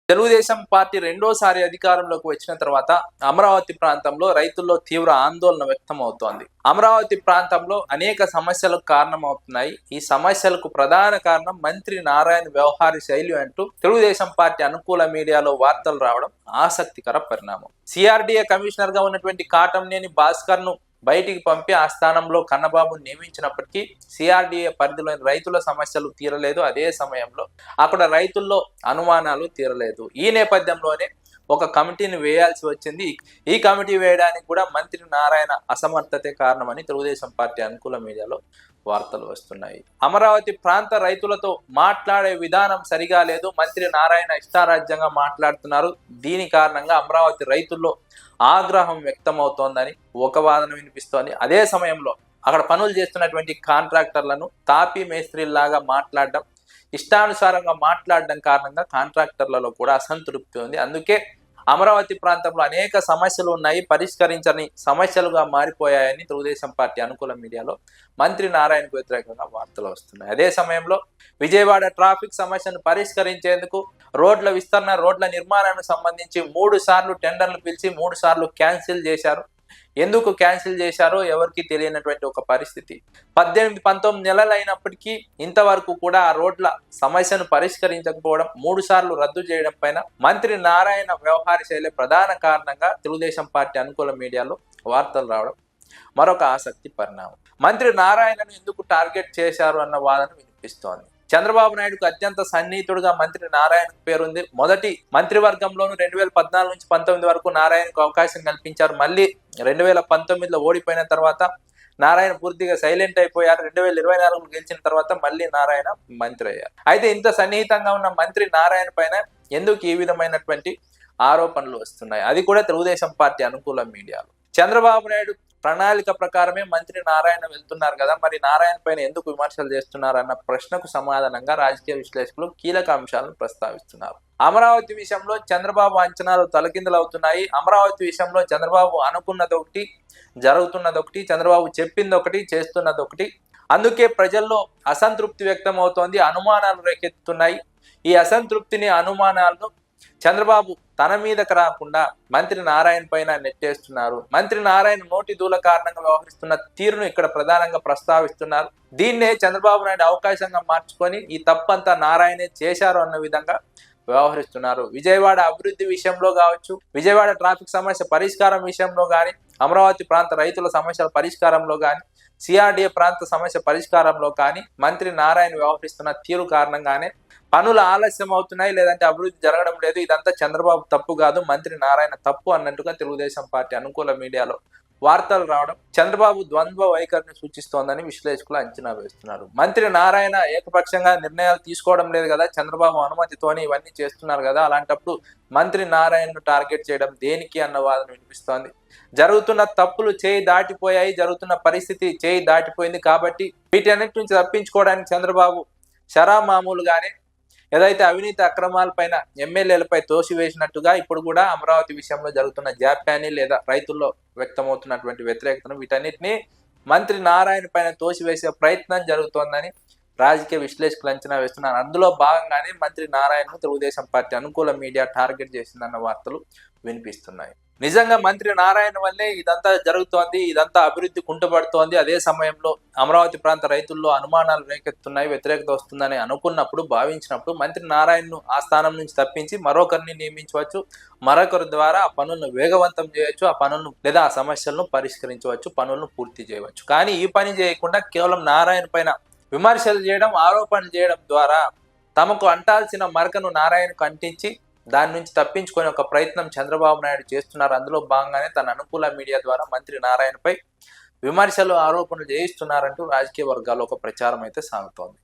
Telugu Desam party రెండోసారి అధికారంలోకి వచ్చిన తర్వాత అమరావతి ప్రాంతంలో రైతుల్లో తీవ్ర ఆందోళన వ్యక్తం అవుతోంది. అమరావతి ప్రాంతంలో అనేక సమస్యలకు కారణమవుతున్నాయి. ఈ సమస్యలకు ప్రధాన కారణం మంత్రి నారాయణ వ్యవహార శైలి అంటూ తెలుగుదేశం పార్టీ అనుకూల మీడియాలో వార్తలు రావడం ఆసక్తికర పరిణామం. సిఆర్డీఏ కమిషనర్ గా ఉన్నటువంటి కాటంనేని భాస్కర్ ను బయటికి పంపి ఆ స్థానంలో కన్నబాబును నియమించినప్పటికీ సిఆర్డీఏ పరిధిలోని రైతుల సమస్యలు తీరలేదు. అదే సమయంలో అక్కడ రైతుల్లో అనుమానాలు తీరలేదు. ఈ నేపథ్యంలోనే ఒక కమిటీని వేయాల్సి వచ్చింది. ఈ కమిటీ వేయడానికి కూడా మంత్రి నారాయణ అసమర్థతే కారణమని తెలుగుదేశం పార్టీ అనుకూల మీడియాలో వార్తలు వస్తున్నాయి. అమరావతి ప్రాంత రైతులతో మాట్లాడే విధానం సరిగా లేదు. మంత్రి నారాయణ ఇష్టారాజ్యంగా మాట్లాడుతున్నారు. దీని కారణంగా అమరావతి రైతుల్లో ఆగ్రహం వ్యక్తమవుతోందని ఒక వాదన వినిపిస్తోంది. అదే సమయంలో అక్కడ పనులు చేస్తున్నటువంటి కాంట్రాక్టర్లను తాపీ మేస్త్రీలాగా మాట్లాడడం, ఇష్టానుసారంగా మాట్లాడడం కారణంగా కాంట్రాక్టర్లలో కూడా అసంతృప్తి ఉంది. అందుకే అమరావతి ప్రాంతంలో అనేక సమస్యలు ఉన్నాయి, పరిష్కరించని సమస్యలుగా మారిపోయాయని తెలుగుదేశం పార్టీ అనుకూల మీడియాలో మంత్రి నారాయణకు వ్యతిరేకంగా వార్తలు వస్తున్నాయి. అదే సమయంలో విజయవాడ ట్రాఫిక్ సమస్యను పరిష్కరించేందుకు రోడ్ల విస్తరణ, రోడ్ల నిర్మాణానికి సంబంధించి 3 సార్లు టెండర్లు పిలిచి 3 సార్లు క్యాన్సిల్ చేశారు. ఎందుకు క్యాన్సిల్ చేశారో ఎవరికి తెలియనటువంటి ఒక పరిస్థితి. 18-19 నెలలు అయినప్పటికీ ఇంతవరకు కూడా ఆ రోడ్ల సమస్యను పరిష్కరించకపోవడం, 3 సార్లు రద్దు చేయడం పైన మంత్రి నారాయణ వ్యవహార శైలి ప్రధాన కారణంగా తెలుగుదేశం పార్టీ అనుకూల మీడియాలో వార్తలు రావడం మరొక ఆసక్తి పరిణామం. మంత్రి నారాయణను ఎందుకు టార్గెట్ చేశారు అన్న వాదన వినిపిస్తోంది. చంద్రబాబు నాయుడుకు అత్యంత సన్నిహితుడుగా మంత్రి నారాయణ పేరుంది. మొదటి మంత్రివర్గంలోనూ 2014 నుంచి 19 వరకు నారాయణకు అవకాశం కల్పించారు. మళ్ళీ 2019లో ఓడిపోయిన తర్వాత నారాయణ పూర్తిగా సైలెంట్ అయిపోయారు. 2024 గెలిచిన తర్వాత మళ్ళీ నారాయణ మంత్రి అయ్యారు. అయితే ఇంత సన్నిహితంగా ఉన్న మంత్రి నారాయణ పైన ఎందుకు ఈ విధమైనటువంటి ఆరోపణలు వస్తున్నాయి? అది కూడా తెలుగుదేశం పార్టీ అనుకూల మీడియాలో. చంద్రబాబు నాయుడు ప్రణాళిక ప్రకారమే మంత్రి నారాయణ వెళ్తున్నారు కదా, మరి నారాయణ పైన ఎందుకు విమర్శలు చేస్తున్నారు అన్న ప్రశ్నకు సమాధానంగా రాజకీయ విశ్లేషకులు కీలక అంశాలను ప్రస్తావిస్తున్నారు. అమరావతి విషయంలో చంద్రబాబు అంచనాలు తలకిందులవుతున్నాయి. అమరావతి విషయంలో చంద్రబాబు అనుకున్నది ఒకటి, జరుగుతున్నది ఒకటి, చంద్రబాబు చెప్పింది ఒకటి, చేస్తున్నది ఒకటి. అందుకే ప్రజల్లో అసంతృప్తి వ్యక్తం అవుతోంది, అనుమానాలు రేకెత్తుతున్నాయి. ఈ అసంతృప్తిని, అనుమానాలను చంద్రబాబు తన మీదకి రాకుండా మంత్రి నారాయణ పైన నెట్టేస్తున్నారు. మంత్రి నారాయణ నోటి దూల కారణంగా వ్యవహరిస్తున్న తీరును ఇక్కడ ప్రధానంగా ప్రస్తావిస్తున్నారు. దీన్నే చంద్రబాబు నాయుడు అవకాశంగా మార్చుకొని ఈ తప్పంతా నారాయణే చేశారు అన్న విధంగా వ్యవహరిస్తున్నారు. విజయవాడ అభివృద్ధి విషయంలో కావచ్చు, విజయవాడ ట్రాఫిక్ సమస్య పరిష్కారం విషయంలో కానీ, అమరావతి ప్రాంత రైతుల సమస్యల పరిష్కారంలో కానీ, సిఆర్డీఏ ప్రాంత సమస్య పరిష్కారంలో కానీ మంత్రి నారాయణ వ్యవహరిస్తున్న తీరు కారణంగానే పనులు ఆలస్యం అవుతున్నాయి, లేదంటే అభివృద్ధి జరగడం లేదు. ఇదంతా చంద్రబాబు తప్పు కాదు, మంత్రి నారాయణ తప్పు అన్నట్టుగా తెలుగుదేశం పార్టీ అనుకూల మీడియాలో వార్తలు రావడం చంద్రబాబు ద్వంద్వ వైఖరిని సూచిస్తోందని విశ్లేషకులు అంచనా వేస్తున్నారు. మంత్రి నారాయణ ఏకపక్షంగా నిర్ణయాలు తీసుకోవడం లేదు కదా, చంద్రబాబు అనుమతితోనే ఇవన్నీ చేస్తున్నారు కదా, అలాంటప్పుడు మంత్రి నారాయణను టార్గెట్ చేయడం దేనికి అన్న వాదన వినిపిస్తోంది. జరుగుతున్న తప్పులు చేయి దాటిపోయాయి, జరుగుతున్న పరిస్థితి చేయి దాటిపోయింది కాబట్టి వీటన్నిటి నుంచి తప్పించుకోవడానికి చంద్రబాబు మామూలుగానే ఏదైతే అవినీతి అక్రమాలపైన ఎమ్మెల్యేలపై తోసివేసినట్టుగా ఇప్పుడు కూడా అమరావతి విషయంలో జరుగుతున్న జాప్యాన్ని లేదా రైతుల్లో వ్యక్తమవుతున్నటువంటి వ్యతిరేకతను వీటన్నిటిని మంత్రి నారాయణ పైన తోసివేసే ప్రయత్నం జరుగుతోందని రాజకీయ విశ్లేషకులు అంచనా వేస్తున్నారు. అందులో భాగంగానే మంత్రి నారాయణను తెలుగుదేశం పార్టీ అనుకూల మీడియా టార్గెట్ చేసిందన్న వార్తలు వినిపిస్తున్నాయి. నిజంగా మంత్రి నారాయణ వల్లే ఇదంతా జరుగుతోంది, ఇదంతా అభివృద్ధి కుంటుపడుతోంది. అదే సమయంలో అమరావతి ప్రాంత రైతుల్లో అనుమానాలు రేకెత్తున్నాయి, వ్యతిరేకత వస్తుందని అనుకున్నప్పుడు, భావించినప్పుడు మంత్రి నారాయణను ఆ స్థానం నుంచి తప్పించి మరొకరిని నియమించవచ్చు. మరొకరి ద్వారా ఆ పనులను వేగవంతం చేయొచ్చు, ఆ పనులను లేదా ఆ సమస్యలను పరిష్కరించవచ్చు, పనులను పూర్తి చేయవచ్చు. కానీ ఈ పని చేయకుండా కేవలం నారాయణ పైన విమర్శలు చేయడం, ఆరోపణలు చేయడం ద్వారా తమకు అంటాల్సిన మరకను నారాయణకు అంటించి దాని నుంచి తప్పించుకునే ఒక ప్రయత్నం చంద్రబాబు నాయుడు చేస్తున్నారు. అందులో భాగంగానే తన అనుకూల మీడియా ద్వారా మంత్రి నారాయణపై విమర్శలు, ఆరోపణలు చేయిస్తున్నారంటూ రాజకీయ వర్గాల్లో ఒక ప్రచారం అయితే సాగుతోంది.